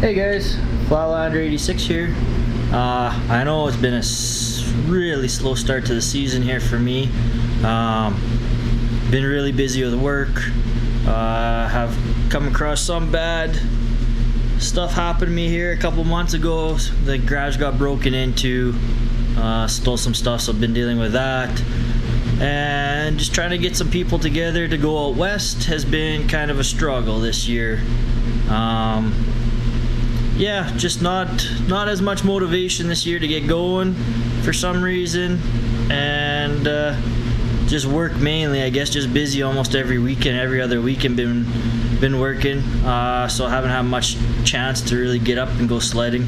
Hey guys, Flatlander86 here. I know it's been a really slow start to the season here for me. Been really busy with work. Have come across some bad stuff happened to me here a couple months ago. The garage got broken into, stole some stuff, so I've been dealing with that. And just trying to get some people together to go out west has been kind of a struggle this year. Yeah, just not as much motivation this year to get going for some reason, and just work mainly, I guess. Just busy almost every weekend, every other weekend been working, so I haven't had much chance to really get up and go sledding.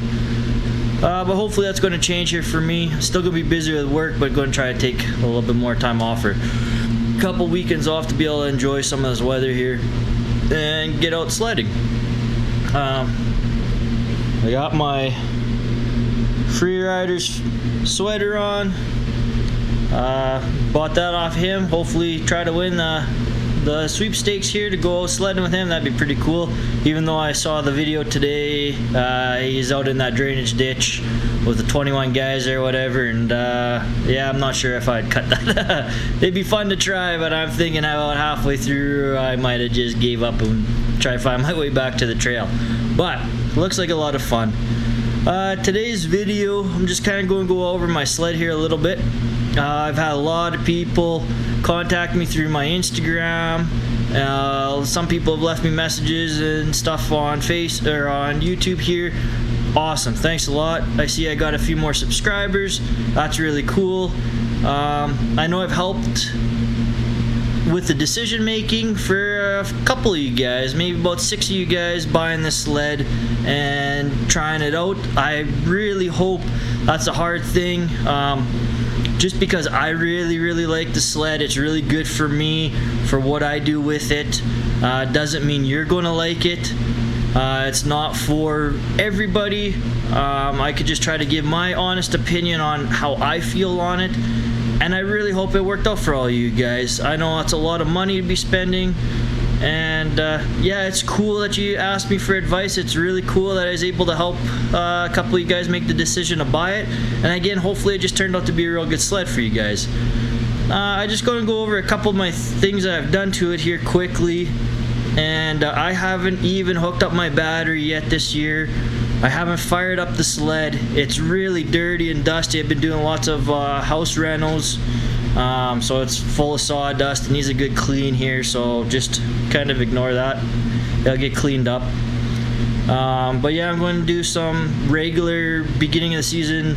But hopefully that's going to change here for me. Still going to be busy with work, but going to try to take a little bit more time off, or a couple weekends off, to be able to enjoy some of this weather here and get out sledding. I got my Freeriders sweater on. Bought that off him. Hopefully try to win the sweepstakes here to go out sledding with him. That'd be pretty cool. Even though I saw the video today, he's out in that drainage ditch with the 21 guys or whatever, and yeah, I'm not sure if I'd cut that. It'd be fun to try, but I'm thinking about halfway through I might have just gave up and try to find my way back to the trail. But looks like a lot of fun. Today's video, I'm just kind of going to go over my sled here a little bit. I've had a lot of people contact me through my Instagram. Some people have left me messages and stuff on on YouTube here. Awesome, thanks a lot. I see I got a few more subscribers. That's really cool. I know I've helped with the decision making for a couple of you guys, maybe about 6 of you guys buying this sled and trying it out. I really hope that's a hard thing, just because I really like the sled. It's really good for me, for what I do with it. Doesn't mean you're gonna like it. It's not for everybody. I could just try to give my honest opinion on how I feel on it, and I really hope it worked out for all you guys. I know it's a lot of money to be spending, and yeah, it's cool that you asked me for advice. It's really cool that I was able to help a couple of you guys make the decision to buy it, and again, hopefully it just turned out to be a real good sled for you guys. I just going to go over a couple of my things that I've done to it here quickly, and I haven't even hooked up my battery yet this year. I haven't fired up the sled. It's really dirty and dusty. I've been doing lots of house rentals, so it's full of sawdust. It needs a good clean here, so just kind of ignore that. It'll get cleaned up. But yeah, I'm going to do some regular beginning of the season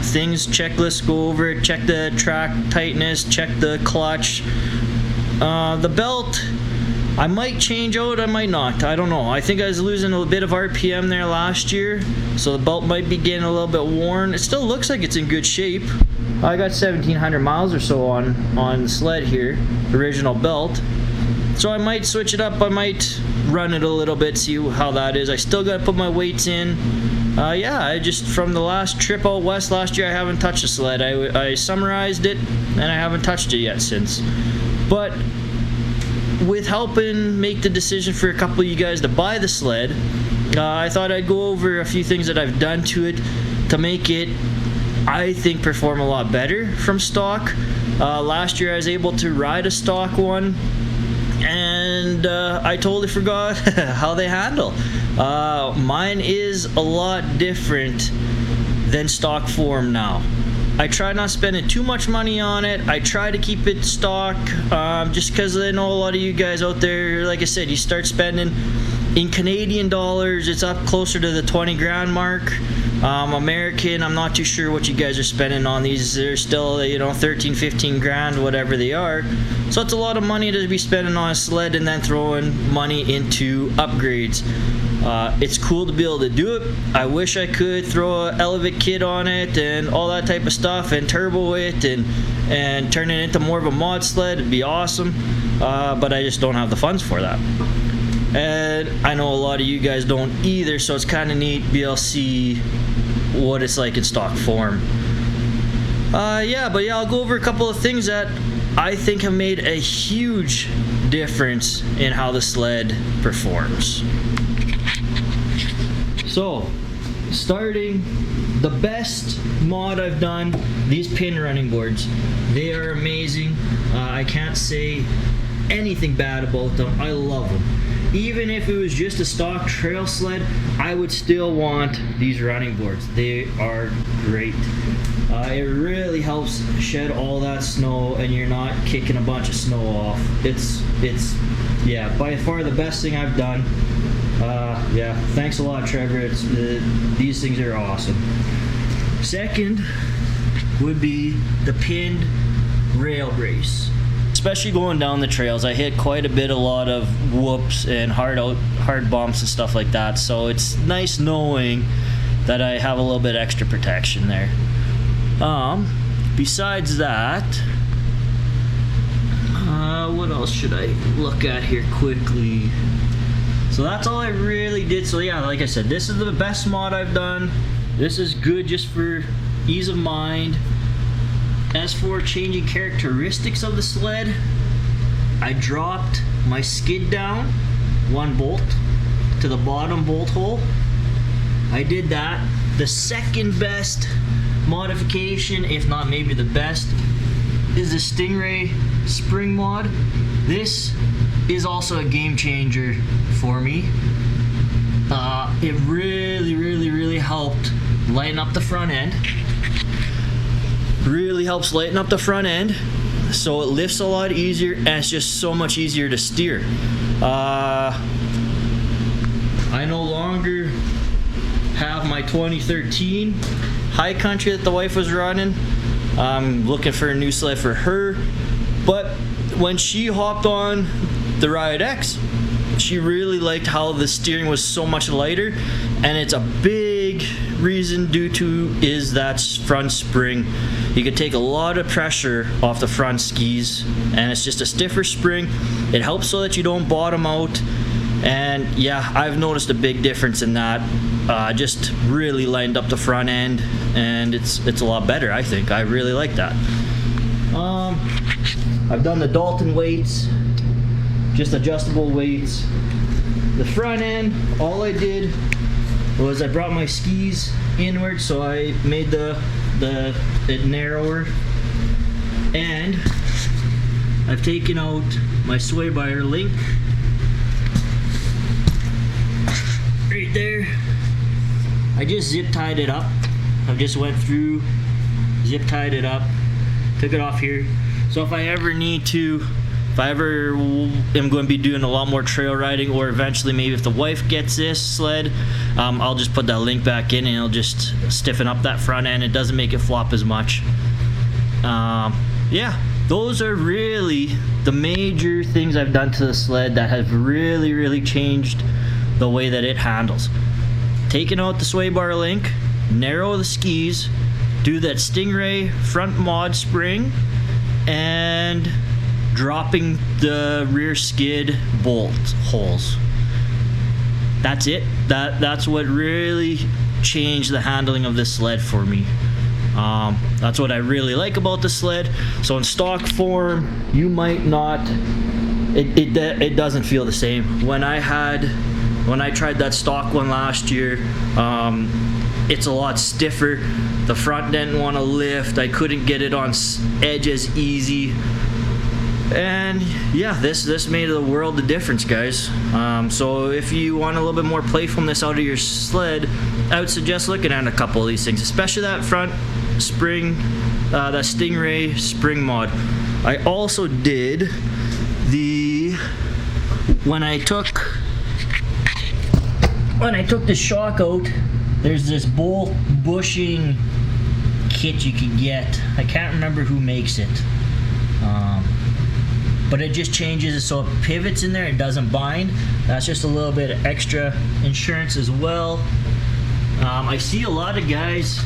things, checklists, go over it, check the track tightness, check the clutch. The belt, I might change out, I might not. I don't know. I think I was losing a bit of RPM there last year, so the belt might be getting a little bit worn. It still looks like it's in good shape. I got 1,700 miles or so on the sled here, original belt. So I might switch it up. I might run it a little bit, see how that is. I still got to put my weights in. Yeah, I just, from the last trip out west last year, I haven't touched the sled. I summarized it, and I haven't touched it yet since. But with helping make the decision for a couple of you guys to buy the sled, I thought I'd go over a few things that I've done to it to make it, I think, perform a lot better from stock. Last year I was able to ride a stock one, and I totally forgot how they handle. Mine is a lot different than stock form now. I try not spending too much money on it. I try to keep it stock, just because I know a lot of you guys out there, like I said, you start spending in Canadian dollars, it's up closer to the 20 grand mark. American, I'm not too sure what you guys are spending on these. They're still, 13, 15 grand, whatever they are. So it's a lot of money to be spending on a sled and then throwing money into upgrades. It's cool to be able to do it. I wish I could throw an Elevate kit on it and all that type of stuff, and turbo it and turn it into more of a mod sled. It'd be awesome, but I just don't have the funds for that. And I know a lot of you guys don't either, so it's kind of neat to be able to see what it's like in stock form. Yeah, I'll go over a couple of things that I think have made a huge difference in how the sled performs. So, starting, the best mod I've done, these pin running boards. They are amazing. I can't say anything bad about them. I love them. Even if it was just a stock trail sled, I would still want these running boards. They are great. It really helps shed all that snow, and you're not kicking a bunch of snow off. It's yeah, by far the best thing I've done. Yeah, thanks a lot, Trevor. These things are awesome. Second would be the pinned rail brace. Especially going down the trails, I hit quite a lot of whoops and hard bumps and stuff like that. So it's nice knowing that I have a little bit extra protection there. Besides that, what else should I look at here quickly? So that's all I really did. So yeah, like I said, this is the best mod I've done. This is good just for ease of mind. As for changing characteristics of the sled, I dropped my skid down 1 bolt to the bottom bolt hole. I did that. The second best modification, if not maybe the best, is the Stingray spring mod. This is also a game changer for me. It really helped lighten up the front end. Really helps lighten up the front end, so it lifts a lot easier, and it's just so much easier to steer. I no longer have my 2013 High Country that the wife was running. I'm looking for a new sled for her, but when she hopped on the Ride X, she really liked how the steering was so much lighter, and it's a big reason due to is that front spring. You can take a lot of pressure off the front skis, and it's just a stiffer spring. It helps so that you don't bottom out, and yeah, I've noticed a big difference in that. Just really lightened up the front end, and it's a lot better, I think. I really like that. I've done the Dalton weights, just adjustable weights. The front end, all I did was I brought my skis inward, so I made it narrower, and I've taken out my sway bar link right there. I just zip tied it up. I just went through, zip tied it up, took it off here. So if I ever need to, if I ever am going to be doing a lot more trail riding, or eventually maybe if the wife gets this sled, I'll just put that link back in and it'll just stiffen up that front end. It doesn't make it flop as much. Yeah, those are really the major things I've done to the sled that have really changed the way that it handles. Taking out the sway bar link, narrow the skis, do that Stingray front mod spring, and dropping the rear skid bolt holes. That's it. That's what really changed the handling of this sled for me. That's what I really like about the sled. So in stock form, you might not, it doesn't feel the same. When I tried that stock one last year, it's a lot stiffer. The front didn't want to lift. I couldn't get it on edge as easy. And yeah, this made a world of difference, guys. So if you want a little bit more playfulness out of your sled, I would suggest looking at a couple of these things, especially that front spring, that Stingray spring mod. I also did when I took the shock out, there's this bolt bushing kit you can get. I can't remember who makes it. But it just changes it so it pivots in there, it doesn't bind. That's just a little bit of extra insurance as well. I see a lot of guys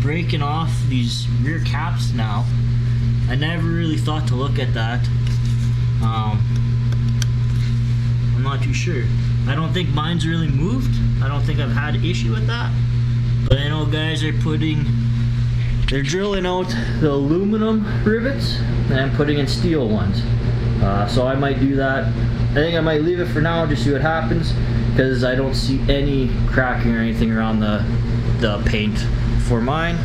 breaking off these rear caps now. I never really thought to look at that. I'm not too sure. I don't think mine's really moved. I don't think I've had an issue with that. But I know guys are they're drilling out the aluminum rivets and putting in steel ones. So I might do that. I think I might leave it for now, just see what happens, because I don't see any cracking or anything around the paint for mine.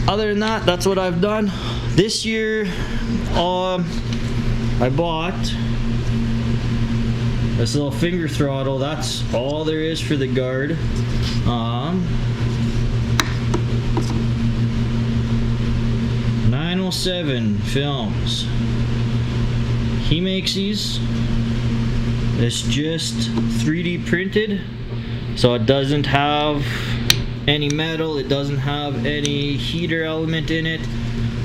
Other than that, that's what I've done. This year, I bought this little finger throttle. That's all there is for the guard. 907 Films. He makes these. It's just 3D printed, so it doesn't have any metal, it doesn't have any heater element in it.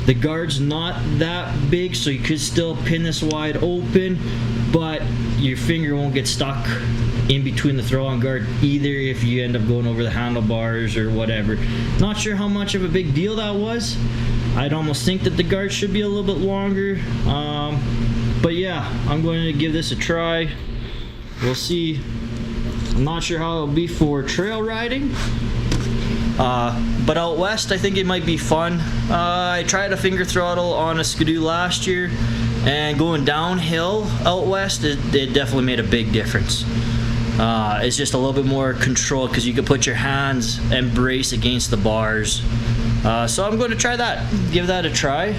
The guard's not that big, so you could still pin this wide open, but your finger won't get stuck in between the throttle and guard either if you end up going over the handlebars or whatever. Not sure how much of a big deal that was. I'd almost think that the guard should be a little bit longer, but yeah, I'm going to give this a try. We'll see. I'm not sure how it'll be for trail riding, but out west I think it might be fun. I tried a finger throttle on a Skidoo last year, and going downhill out west, it definitely made a big difference. It's just a little bit more control because you can put your hands and brace against the bars. So I'm going to try that, give that a try.